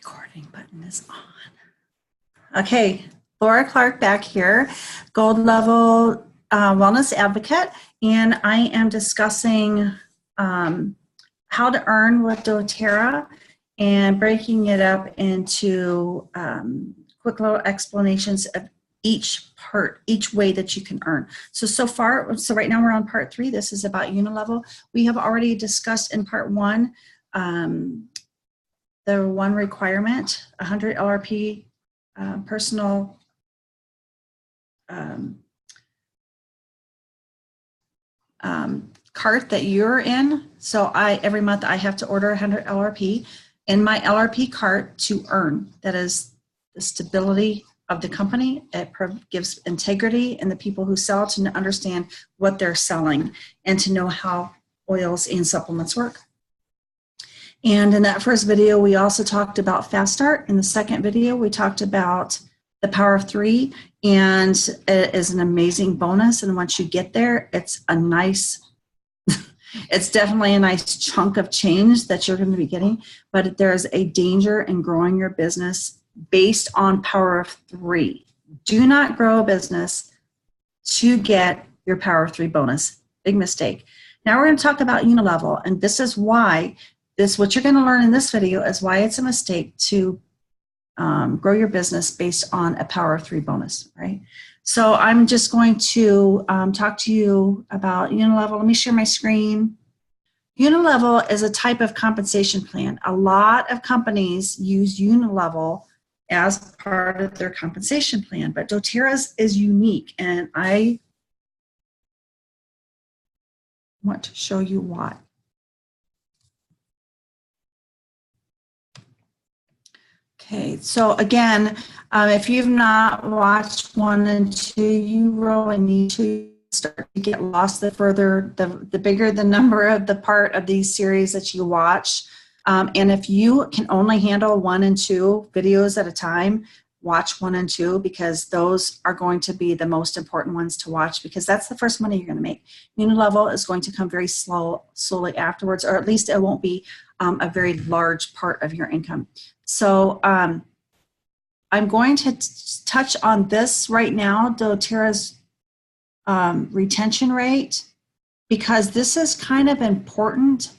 Recording button is on. Okay, Laura Clark back here, Gold Level Wellness Advocate, and I am discussing how to earn with doTERRA and breaking it up into quick little explanations of each part, each way that you can earn. So right now we're on part 3. This is about Unilevel. We have already discussed in part 1 the one requirement, 100 LRP personal cart that you're in. So every month I have to order 100 LRP in my LRP cart to earn. That is the stability of the company. It gives integrity in the people who sell to understand what they're selling and to know how oils and supplements work. And in that first video, we also talked about Fast Start. In the second video, we talked about the Power of 3, and it is an amazing bonus. And once you get there, it's a nice, it's definitely a nice chunk of change that you're going to be getting. But there's a danger in growing your business based on Power of 3. Do not grow a business to get your Power of 3 bonus. Big mistake. Now we're going to talk about Unilevel, and this is why. What you're going to learn in this video is why it's a mistake to grow your business based on a Power of 3 bonus, right? So I'm just going to talk to you about Unilevel. Let me share my screen. Unilevel is a type of compensation plan. A lot of companies use Unilevel as part of their compensation plan, but doTERRA's is unique, and I want to show you why. Okay, so again, if you've not watched 1 and 2, you really need to start to get lost the bigger the number of the part of these series that you watch. And if you can only handle 1 and 2 videos at a time, watch 1 and 2, because those are going to be the most important ones to watch, because that's the first money you're going to make. Unilevel is going to come very slowly afterwards, or at least it won't be a very large part of your income. So I'm going to touch on this right now, doTERRA's retention rate, because this is kind of important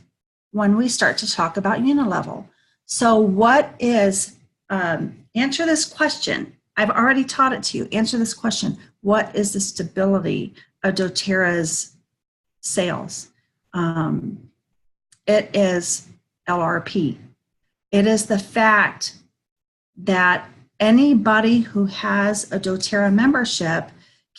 when we start to talk about Unilevel. So what is, answer this question. I've already taught it to you. Answer this question. What is the stability of doTERRA's sales? It is LRP. It is the fact that anybody who has a doTERRA membership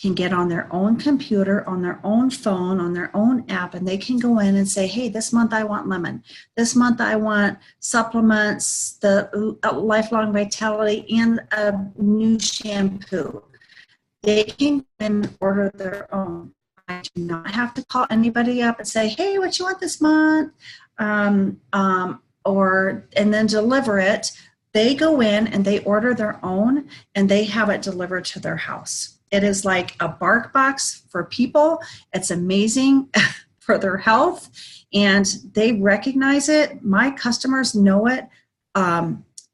can get on their own computer, on their own phone, on their own app, and they can go in and say, hey, this month I want lemon. This month I want supplements, the lifelong vitality, and a new shampoo. They can then order their own. I do not have to call anybody up and say, hey, what you want this month? And then deliver it. They go in and they order their own, and they have it delivered to their house. It is like a bark box for people. It's amazing for their health, and they recognize it. My customers know it.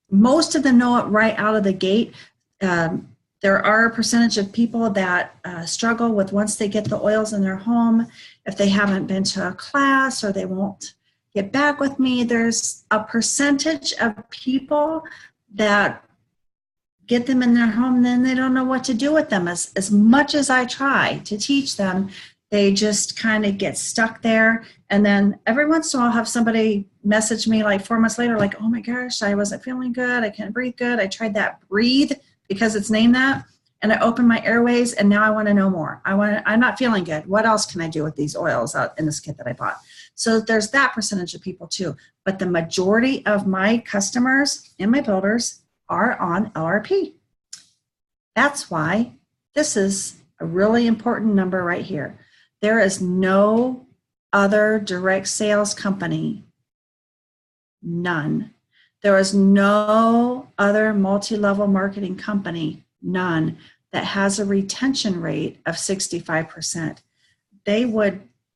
Most of them know it right out of the gate. There are a percentage of people that struggle with, once they get the oils in their home, if they haven't been to a class or they won't get back with me. There's a percentage of people that get them in their home, and then they don't know what to do with them. As much as I try to teach them, they just kind of get stuck there. And then every once in a while I'll have somebody message me like 4 months later, like, oh my gosh, I wasn't feeling good. I can't breathe good. I tried that Breathe, because it's named that, and I opened my airways, and now I want to know more. I'm not feeling good. What else can I do with these oils out in this kit that I bought? So there's that percentage of people too. But the majority of my customers and my builders are on LRP. That's why this is a really important number right here. There is no other direct sales company, none. There is no other multi-level marketing company, none, that has a retention rate of 65%.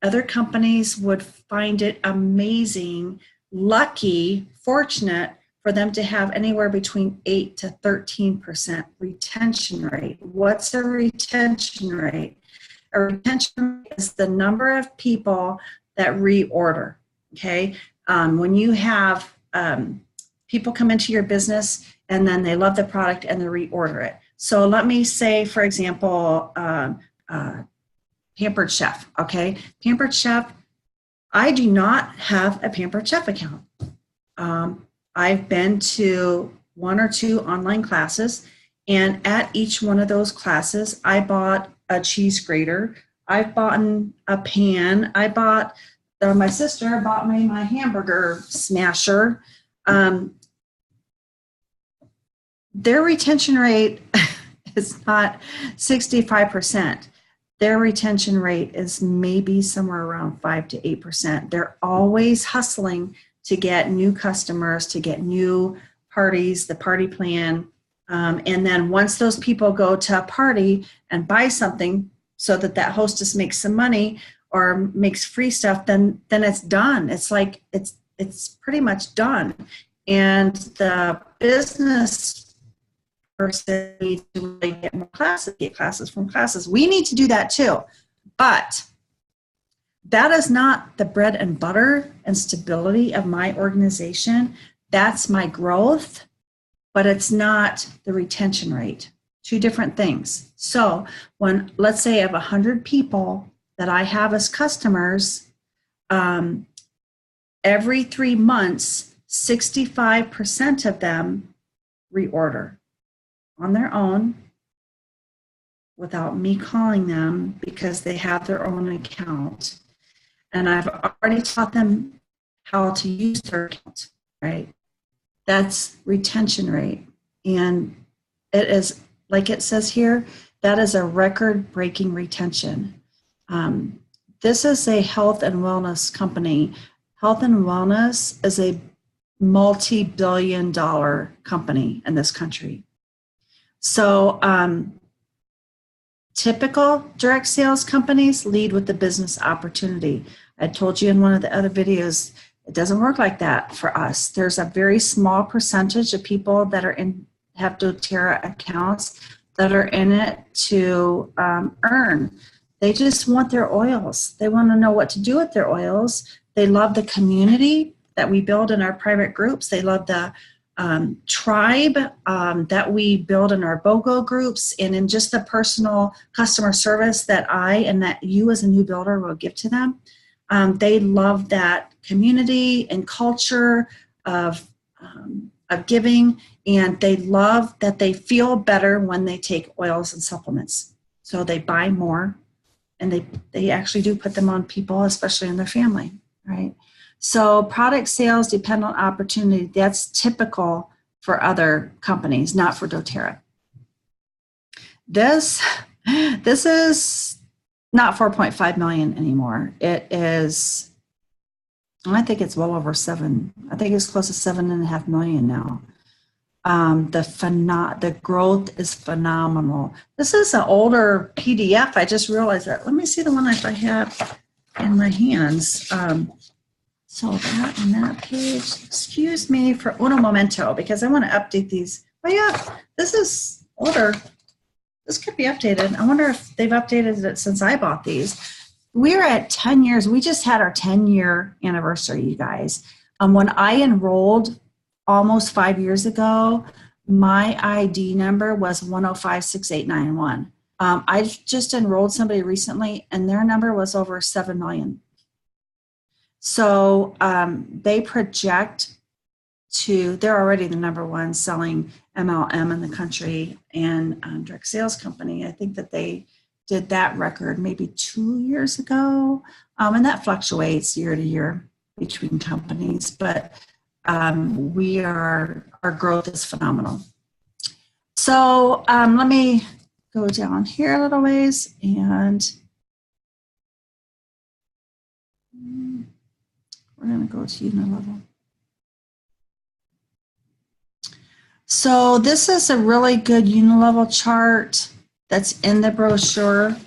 Other companies would find it amazing, lucky, fortunate for them to have anywhere between 8 to 13% retention rate. What's a retention rate? A retention rate is the number of people that reorder, okay? When you have people come into your business and then they love the product and they reorder it. So let me say, for example, Pampered Chef, okay? Pampered Chef, I do not have a Pampered Chef account. I've been to 1 or 2 online classes, and at each one of those classes, I bought a cheese grater. I've bought a pan. I bought, my sister bought me my hamburger smasher. Their retention rate is not 65%. Their retention rate is maybe somewhere around 5 to 8%. They're always hustling to get new customers, to get new parties, the party plan. And then once those people go to a party and buy something so that that hostess makes some money or makes free stuff, then it's done. It's like, it's pretty much done. And the business person needs to really get more classes, get classes from classes. We need to do that too. But that is not the bread and butter and stability of my organization. That's my growth, but it's not the retention rate. 2 different things. So when, let's say I have 100 people that I have as customers, every 3 months, 65% of them reorder on their own without me calling them because they have their own account. And I've already taught them how to use their account, right? That's retention rate. And it is, like it says here, that is a record-breaking retention. This is a health and wellness company. Health and wellness is a multi-billion-dollar company in this country. So typical direct sales companies lead with the business opportunity. I told you in one of the other videos, it doesn't work like that for us. There's a very small percentage of people that are have doTERRA accounts that are in it to earn. They just want their oils. They want to know what to do with their oils. They love the community that we build in our private groups. They love the tribe that we build in our BOGO groups, and in just the personal customer service that I and that you as a new builder will give to them. They love that community and culture of giving, and they love that they feel better when they take oils and supplements. So they buy more, and they actually do put them on people, especially in their family, right? So product sales depend on opportunity. That's typical for other companies, not for doTERRA. This is not 4.5 million anymore. It is, I think it's well over 7. I think it's close to 7.5 million now. The growth is phenomenal. This is an older PDF. I just realized that. Let me see the one I have in my hands. So that on that page, excuse me for uno momento, because I want to update these. Oh yeah, this is older. This could be updated. I wonder if they've updated it since I bought these. We're at 10 years. We just had our 10-year anniversary, you guys. When I enrolled almost 5 years ago, my ID number was 1056891. I just enrolled somebody recently, and their number was over 7 million. So they project they're already the #1 selling MLM in the country and direct sales company. I think that they did that record maybe 2 years ago. And that fluctuates year to year between companies, but our growth is phenomenal. So let me go down here a little ways, and we're going to go to Unilevel. So this is a really good Unilevel chart that's in the brochure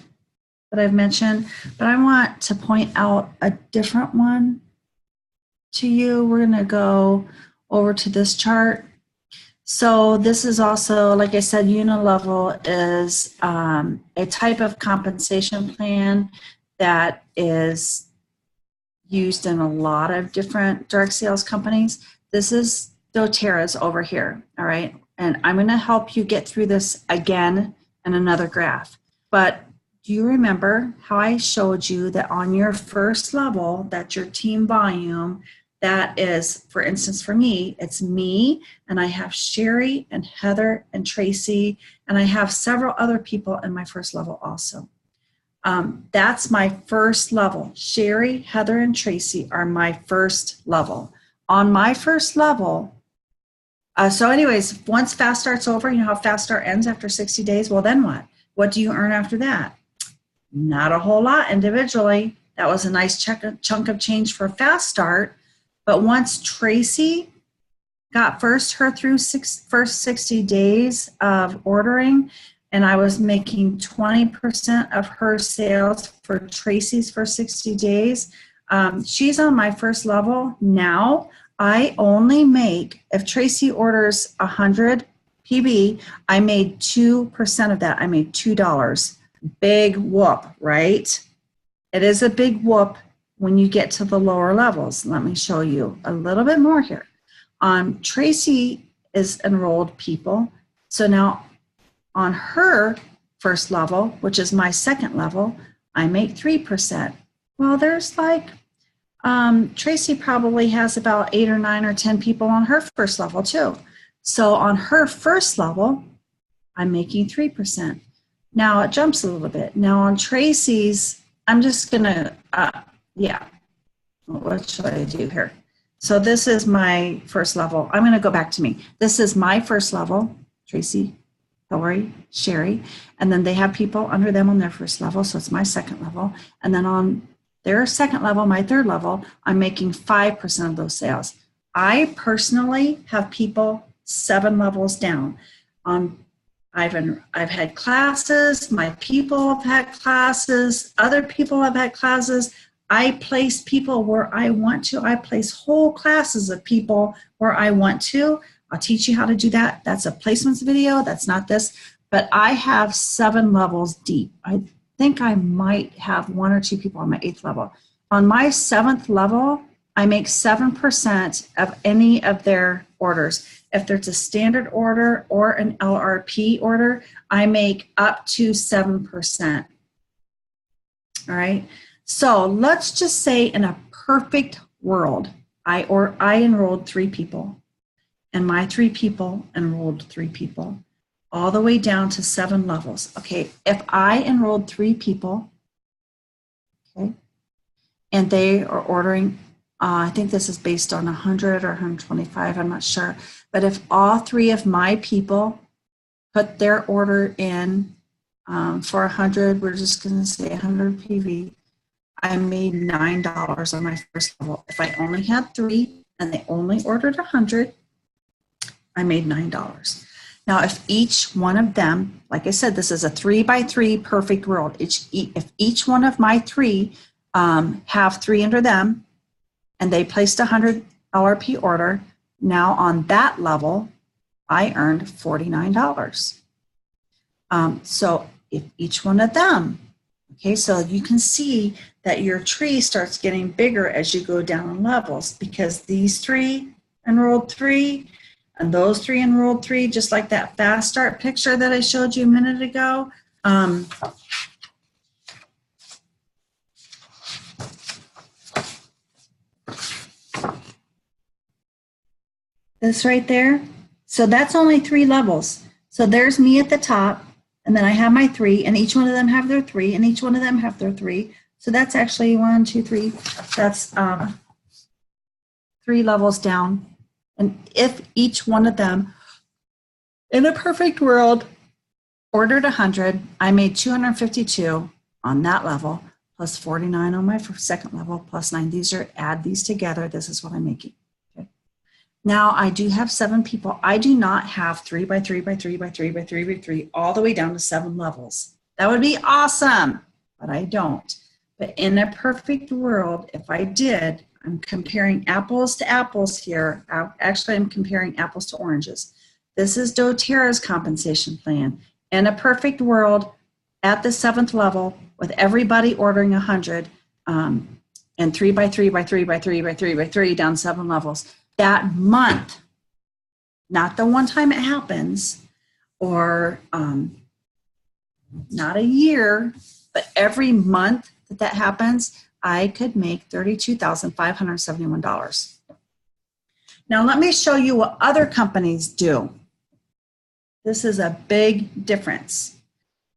that I've mentioned, but I want to point out a different one to you. We're going to go over to this chart. So this is also, like I said, Unilevel is a type of compensation plan that is used in a lot of different direct sales companies. This is doTERRA's over here, all right? And I'm going to help you get through this again in another graph. But do you remember how I showed you that on your first level, that's your team volume, that is, for instance, for me, it's me, and I have Sherry and Heather and Tracy, and I have several other people in my first level also. That's my first level. Sherry, Heather, and Tracy are my first level. On my first level, so anyways, once Fast Start's over, you know how Fast Start ends after 60 days? Well, then what? What do you earn after that? Not a whole lot individually. That was a nice chunk of change for Fast Start. But once Tracy got her through first 60 days of ordering, and I was making 20% of her sales for Tracy's first 60 days. She's on my first level now. I only make, if Tracy orders 100 PB, I made 2% of that. I made $2. Big whoop, right? It is a big whoop when you get to the lower levels. Let me show you a little bit more here. Tracy is enrolled people. So now on her first level, which is my second level, I make 3%. Well, there's like, Tracy probably has about 8 or 9 or 10 people on her first level too. So on her first level, I'm making 3%. Now it jumps a little bit. Now on Tracy's, I'm just gonna, what should I do here? So this is my first level. I'm gonna go back to me. This is my first level, Tracy, Hillary, Sherry, and then they have people under them on their first level, so it's my second level. And then on their second level, my third level, I'm making 5% of those sales. I personally have people 7 levels down. I've had classes, my people have had classes, other people have had classes. I place people where I want to. I place whole classes of people where I want to. I'll teach you how to do that. That's a placements video. That's not this. But I have 7 levels deep. I think I might have 1 or 2 people on my 8th level. On my 7th level, I make 7% of any of their orders. If there's a standard order or an LRP order, I make up to 7%. All right. So let's just say in a perfect world, I enrolled 3 people, and my 3 people enrolled 3 people, all the way down to 7 levels. Okay, if I enrolled 3 people, okay, and they are ordering, I think this is based on 100 or 125, I'm not sure, but if all 3 of my people put their order in for 100, we're just going to say 100 PV, I made $9 on my first level. If I only had 3 and they only ordered 100, I made $9. Now, if each one of them, like I said, this is a 3x3 perfect world. If each one of my 3 have 3 under them and they placed a $100 LRP order, now on that level, I earned $49. So if each one of them, okay, so you can see that your tree starts getting bigger as you go down in levels, because these 3 enrolled 3 and those 3 enrolled 3, just like that Fast Start picture that I showed you a minute ago. This right there. So that's only 3 levels. So there's me at the top, and then I have my 3, and each one of them have their 3, and each one of them have their 3. So that's actually 1, 2, 3. That's 3 levels down. And if each one of them, in a perfect world, ordered 100, I made 252 on that level, plus 49 on my second level, plus 9. Add these together. This is what I'm making. Okay. Now I do have 7 people. I do not have 3x3x3x3x3x3 all the way down to 7 levels. That would be awesome, but I don't. But in a perfect world, if I did, I'm comparing apples to apples here. Actually, I'm comparing apples to oranges. This is doTERRA's compensation plan. In a perfect world, at the 7th level, with everybody ordering 100, and 3 by 3 by 3 by 3 by 3 by 3 down 7 levels, that month, not the one time it happens, or not a year, but every month that happens, I could make $32,571. Now let me show you what other companies do. This is a big difference.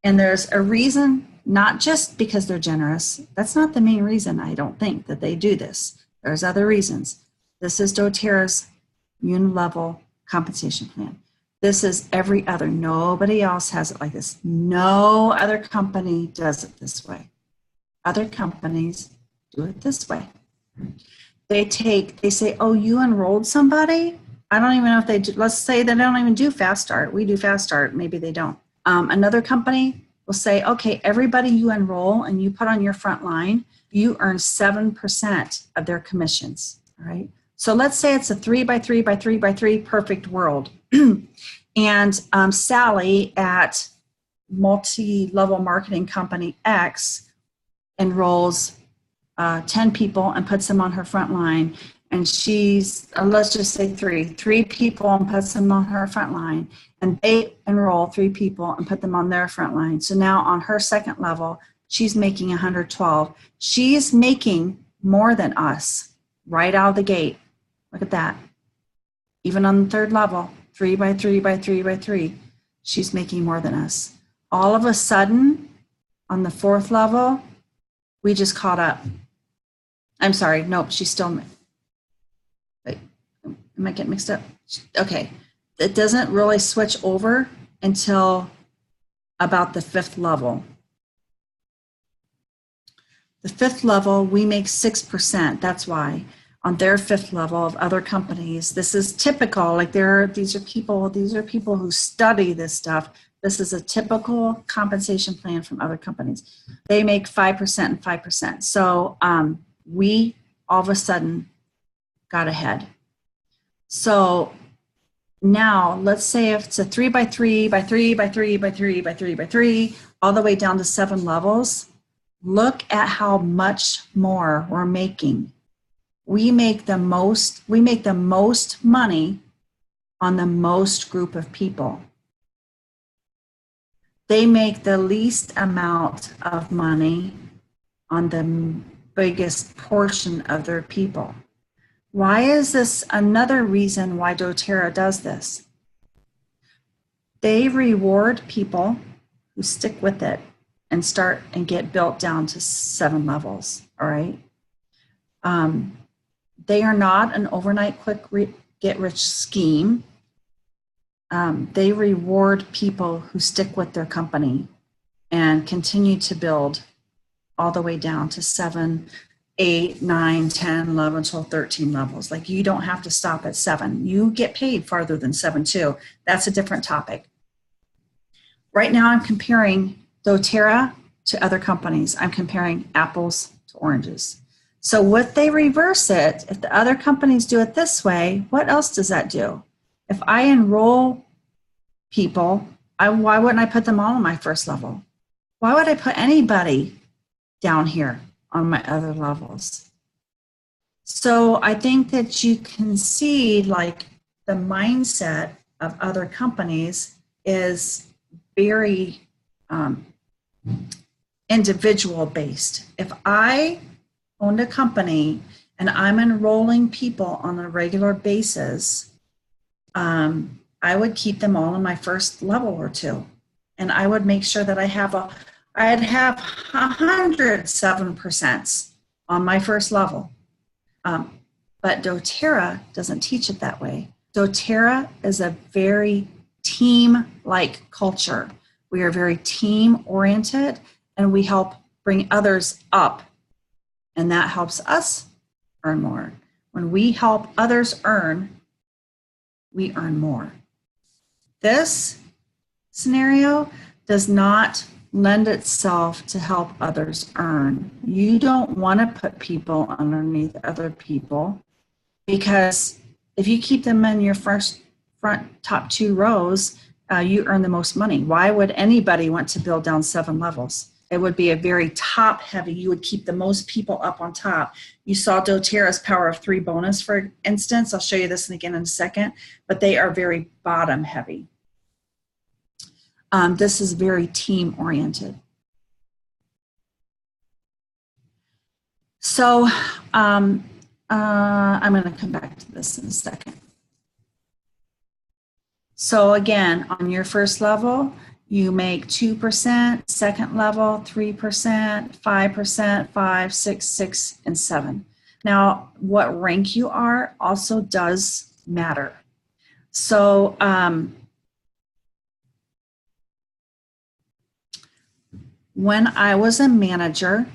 And there's a reason, not just because they're generous. That's not the main reason, I don't think, that they do this. There's other reasons. This is doTERRA's Unilevel compensation plan. This is every other. Nobody else has it like this. No other company does it this way. Other companies do it this way. They say, oh, you enrolled somebody? I don't even know if they do. Let's say they don't even do Fast Start. We do Fast Start. Maybe they don't. Another company will say, okay, everybody you enroll and you put on your front line, you earn 7% of their commissions. All right. So let's say it's a 3 by 3 by 3 by 3 perfect world. And Sally at multi-level marketing company X enrolls 10 people and puts them on her front line. And she's, let's just say three people and puts them on her front line. And they enroll 3 people and put them on their front line. So now on her second level, she's making 112. She's making more than us right out of the gate. Look at that. Even on the 3rd level, 3 by 3 by 3 by 3, she's making more than us. All of a sudden, on the 4th level, we just caught up. I'm sorry, nope, she's still, wait, am I getting mixed up? Okay, it doesn't really switch over until about the 5th level. The 5th level, we make 6%, that's why. On their 5th level of other companies, this is typical, like these are people who study this stuff. This is a typical compensation plan from other companies. They make 5% and 5%. So we all of a sudden got ahead. So now let's say if it's a 3 by 3 by 3 by 3 by 3 by 3 by 3, all the way down to 7 levels, look at how much more we're making. We make the most money on the most group of people. They make the least amount of money on the biggest portion of their people. Why is this another reason why doTERRA does this? They reward people who stick with it and start and get built down to 7 levels, all right? They are not an overnight quick get-rich scheme. They reward people who stick with their company and continue to build all the way down to 7, 8, 9, 10, 11, 12, 13 levels. Like you don't have to stop at 7. You get paid farther than 7 too. That's a different topic. Right now I'm comparing doTERRA to other companies. I'm comparing apples to oranges. So what they reverse it, if the other companies do it this way, what else does that do? If I enroll people, why wouldn't I put them all on my first level? Why would I put anybody down here on my other levels? So I think that you can see like the mindset of other companies is very individual based. If I owned a company and I'm enrolling people on a regular basis, I would keep them all in my first level or 2. And I would make sure that I'd have 107% on my first level. But doTERRA doesn't teach it that way. doTERRA is a very team-like culture. We are very team-oriented and we help bring others up. And that helps us earn more. When we help others earn, we earn more. This scenario does not lend itself to help others earn. You don't want to put people underneath other people, because if you keep them in your front top 2 rows, you earn the most money. Why would anybody want to build down 7 levels? It would be a very top heavy. You would keep the most people up on top. You saw doTERRA's Power of 3 bonus, for instance. I'll show you this again in a second, but they are very bottom heavy. This is very team oriented. So I'm going to come back to this in a second. So again, on your first level, you make 2%, second level, 3%, 5%, 5, 6, 6, and 7. Now, what rank you are also does matter. So when I was a manager,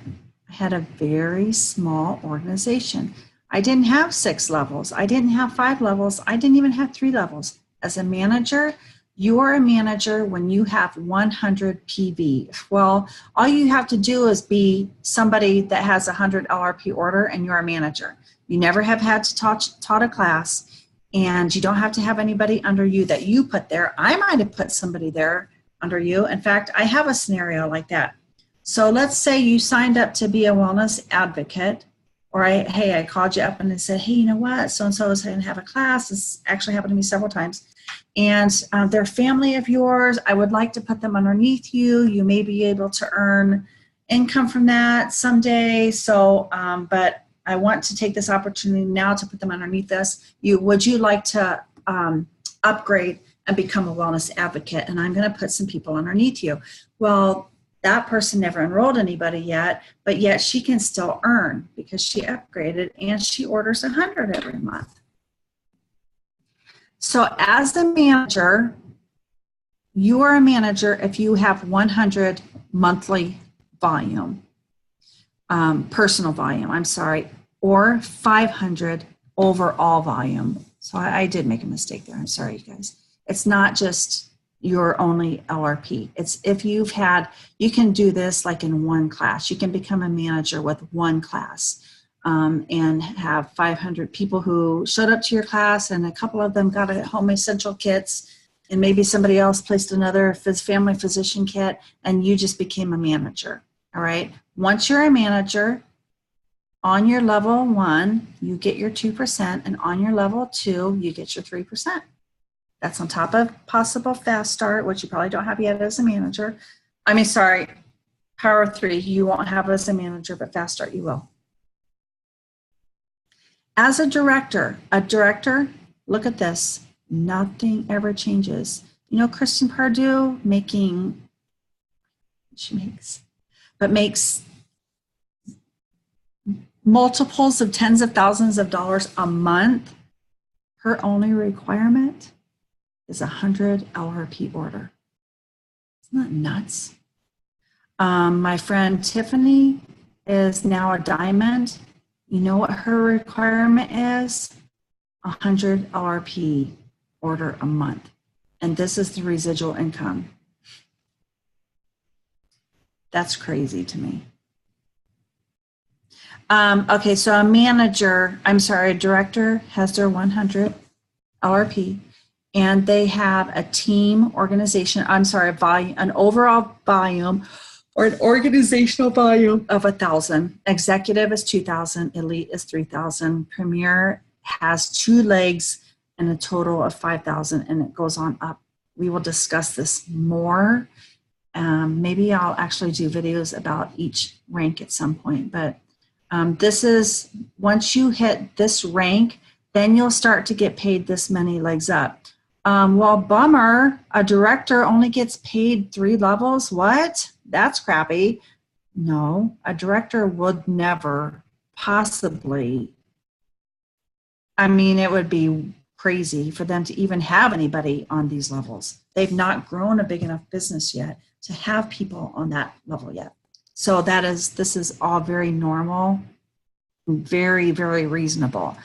I had a very small organization. I didn't have 6 levels. I didn't have 5 levels. I didn't even have 3 levels. As a manager, you are a manager when you have 100 PV. Well, all you have to do is be somebody that has a 100 LRP order and you're a manager. You never have had to taught a class, and you don't have to have anybody under you that you put there. I might have put somebody there under you. In fact, I have a scenario like that. So let's say you signed up to be a wellness advocate, or I called you up and I said, hey, you know what? So-and-so is going to have a class. This actually happened to me several times. And they're family of yours. I would like to put them underneath you. You may be able to earn income from that someday. So, but I want to take this opportunity now to put them underneath us. Would you like to upgrade and become a wellness advocate? And I'm going to put some people underneath you. Well, that person never enrolled anybody yet, but yet she can still earn because she upgraded and she orders 100 every month. So as the manager, you are a manager if you have 100 monthly volume, personal volume, I'm sorry, or 500 overall volume. So I did make a mistake there. I'm sorry, you guys. It's not just your only LRP. It's if you've had, you can do this like in one class. You can become a manager with one class. And have 500 people who showed up to your class, and a couple of them got a home essential kits, and maybe somebody else placed another family physician kit, and you just became a manager. All right. Once you're a manager, on your level 1, you get your 2%, and on your level 2, you get your 3%. That's on top of possible fast start, which you probably don't have yet as a manager. I mean, sorry, Power of 3, you won't have as a manager, but fast start you will. As a director, look at this, nothing ever changes. You know, Kristen Pardue makes multiples of tens of thousands of dollars a month. Her only requirement is 100 LRP order. Isn't that nuts? My friend Tiffany is now a diamond. You know what her requirement is? 100 LRP order a month. And this is the residual income. That's crazy to me. Okay, so a director has their 100 LRP, and they have a team organization, an overall volume or an organizational volume of 1,000. Executive is 2,000, elite is 3,000. Premier has 2 legs and a total of 5,000, and it goes on up. We will discuss this more. Maybe I'll actually do videos about each rank at some point, but this is, once you hit this rank, then you'll start to get paid this many legs up. Well, bummer, a director only gets paid 3 levels. What? That's crappy. No, a director would never possibly, I mean, it would be crazy for them to even have anybody on these levels. They've not grown a big enough business yet to have people on that level yet. So this is all very normal, very, very reasonable.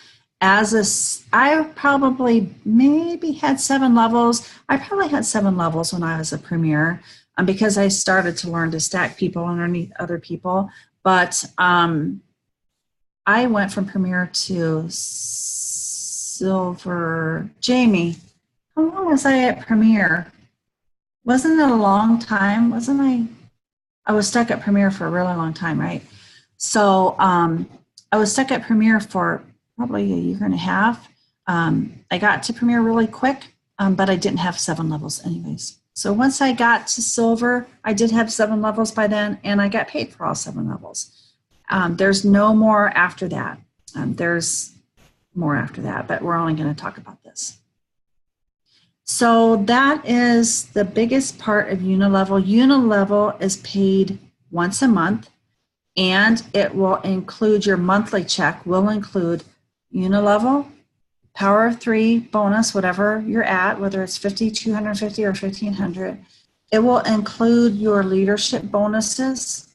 I probably maybe had 7 levels. I probably had 7 levels when I was a premier. because I started to learn to stack people underneath other people. But I went from Premier to Silver. Jamie, how long was I at Premier? Wasn't it a long time? Wasn't I? I was stuck at Premier for a really long time, right? So I was stuck at Premier for probably a year and a half. I got to Premier really quick, but I didn't have 7 levels anyways. So once I got to Silver, I did have 7 levels by then, and I got paid for all 7 levels. There's no more after that. There's more after that, but we're only going to talk about this. So that is the biggest part of Unilevel. Unilevel is paid once a month, and it will include your monthly check, will include Unilevel, Power of 3, bonus, whatever you're at, whether it's 50, 250, or 1,500. It will include your leadership bonuses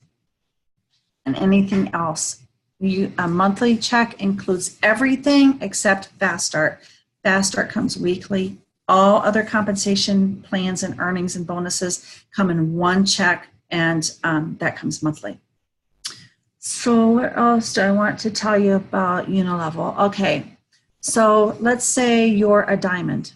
and anything else. A monthly check includes everything except Fast Start. Fast Start comes weekly. All other compensation plans and earnings and bonuses come in one check, and that comes monthly. So what else do I want to tell you about Unilevel? Okay, so let's say you're a diamond.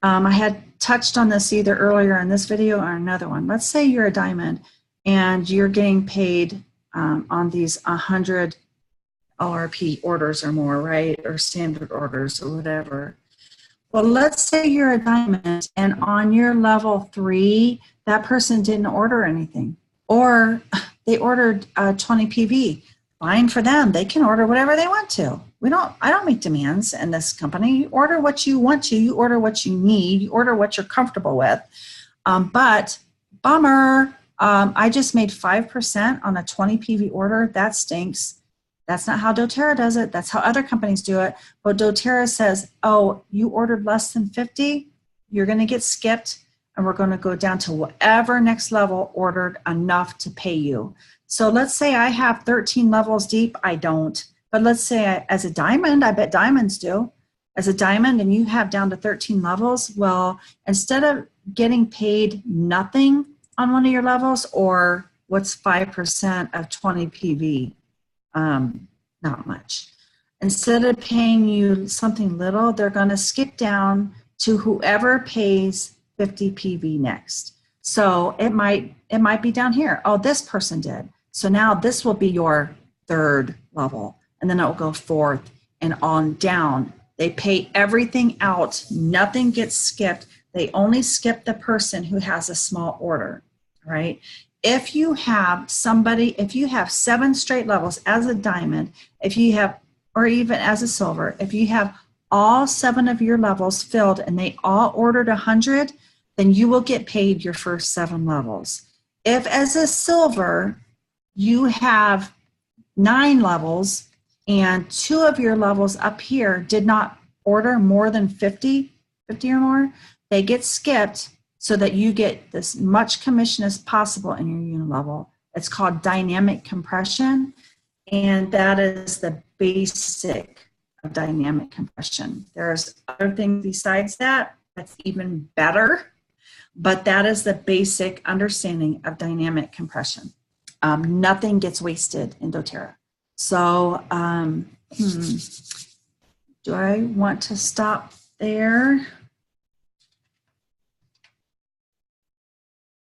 I had touched on this either earlier in this video or another one. Let's say you're a diamond and you're getting paid on these 100 LRP orders or more, right? Or standard orders or whatever. Well, let's say you're a diamond and on your level 3, that person didn't order anything, or they ordered 20 PV. Fine for them. They can order whatever they want to. I don't make demands in this company. You order what you want to. You order what you need. You order what you're comfortable with. But bummer, I just made 5% on a 20 PV order. That stinks. That's not how doTERRA does it. That's how other companies do it. But doTERRA says, oh, you ordered less than 50, you're going to get skipped, and we're going to go down to whatever next level ordered enough to pay you. So let's say I have 13 levels deep. I don't. But let's say as a diamond, I bet diamonds do. As a diamond and you have down to 13 levels, well, instead of getting paid nothing on one of your levels, or what's 5% of 20 PV? Not much. Instead of paying you something little, they're going to skip down to whoever pays 50 PV next. So it might be down here. Oh, this person did. So now this will be your 3rd level, and then it will go 4th and on down. They pay everything out. Nothing gets skipped. They only skip the person who has a small order, right? If you have 7 straight levels as a diamond, or even as a silver, if you have all 7 of your levels filled and they all ordered 100, then you will get paid your first 7 levels. If as a silver, you have 9 levels and 2 of your levels up here did not order more than 50 or more, they get skipped so that you get as much commission as possible in your Unilevel. It's called dynamic compression, and that is the basic of dynamic compression. There's other things besides that that's even better, but that is the basic understanding of dynamic compression. Nothing gets wasted in doTERRA. So do I want to stop there?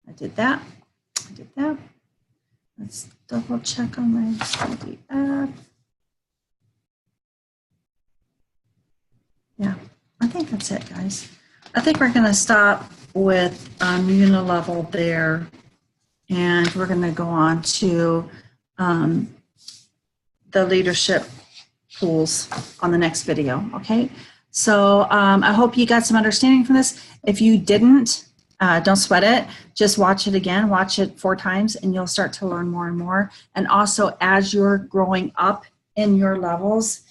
I did that. Let's double check on my PDF. Yeah, I think that's it, guys. I think we're going to stop with Unilevel there, and we're going to go on to the leadership pools on the next video, okay? So I hope you got some understanding from this. If you didn't, don't sweat it. Just watch it again. Watch it 4 times, and you'll start to learn more and more. And also, as you're growing up in your levels,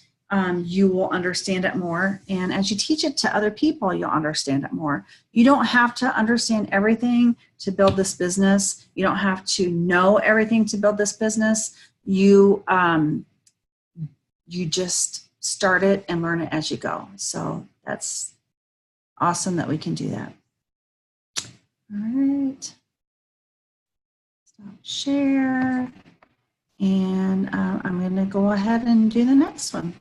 you will understand it more. And as you teach it to other people, you'll understand it more. You don't have to understand everything to build this business. You don't have to know everything to build this business. You just start it and learn it as you go. So that's awesome that we can do that. All right. Share. And I'm going to go ahead and do the next one.